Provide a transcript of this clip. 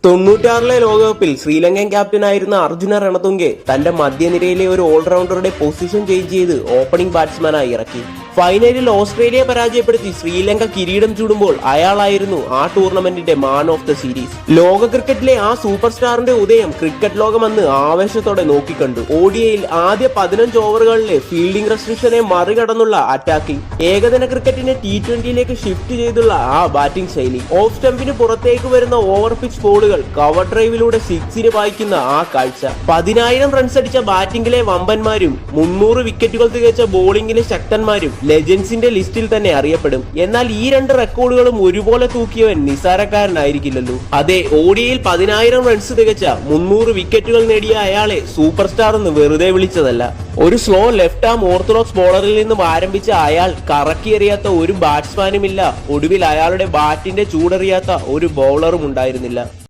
തൊണ്ണൂറ്റാറിലെ ലോകകപ്പിൽ ശ്രീലങ്കൻ ക്യാപ്റ്റനായിരുന്ന അർജുന രണതുംഗെ തന്റെ മധ്യനിരയിലെ ഒരു ഓൾറൗണ്ടറുടെ പൊസിഷൻ ചേഞ്ച് ചെയ്ത് ഓപ്പണിംഗ് ബാറ്റ്സ്മാനായി ഇറക്കി. ഫൈനലിൽ ഓസ്ട്രേലിയയെ പരാജയപ്പെടുത്തി ശ്രീലങ്ക കിരീടം ചൂടുമ്പോൾ അയാളായിരുന്നു ആ ടൂർണമെന്റിന്റെ മാൻ ഓഫ് ദ സീരീസ്. ലോക ക്രിക്കറ്റിലെ ആ സൂപ്പർ സ്റ്റാറിന്റെ ഉദയം ക്രിക്കറ്റ് ലോകം അന്ന് ആവേശത്തോടെ നോക്കിക്കണ്ടു. ODIയിൽ ആദ്യ 15 ഓവറുകളിലെ ഫീൽഡിംഗ് റെസ്ട്രിക്ഷനെ മറികടന്നുള്ള അറ്റാക്കിംഗ്, ഏകദിന ക്രിക്കറ്റിനെ T20യിലേക്ക് ഷിഫ്റ്റ് ചെയ്തുള്ള ആ ബാറ്റിംഗ് ശൈലി, ഓഫ് സ്റ്റംപിന് പുറത്തേക്ക് വരുന്ന ഓവർ പിച്ച് ബോളുകൾ കവർ ഡ്രൈവിലൂടെ സിക്സിന് പായിക്കുന്ന ആ കാഴ്ച, 10,000 റൺസ് അടിച്ച ബാറ്റിംഗിലെ വമ്പന്മാരും 300 വിക്കറ്റുകൾ തികച്ച ബോളിംഗിലെ ശക്തന്മാരും ലെജൻസിന്റെ ലിസ്റ്റിൽ തന്നെ അറിയപ്പെടും. എന്നാൽ ഈ രണ്ട് റെക്കോർഡുകളും ഒരുപോലെ തൂക്കിയവൻ നിസാരക്കാരനായിരിക്കില്ലല്ലോ. അതെ, ODIയിൽ 10,000 റൺസ് തികച്ച 300 വിക്കറ്റുകൾ നേടിയ അയാളെ സൂപ്പർ സ്റ്റാർ എന്ന് വെറുതെ വിളിച്ചതല്ല. ഒരു സ്ലോ ലെഫ്റ്റ് ആം ഓർത്തഡോക്സ് ബോളറിൽ നിന്നും ആരംഭിച്ച അയാൾ കറക്കിയെറിയാത്ത ഒരു ബാറ്റ്സ്മാനുമില്ല. ഒടുവിൽ അയാളുടെ ബാറ്റിന്റെ ചൂടറിയാത്ത ഒരു ബൗളറും ഉണ്ടായിരുന്നില്ല.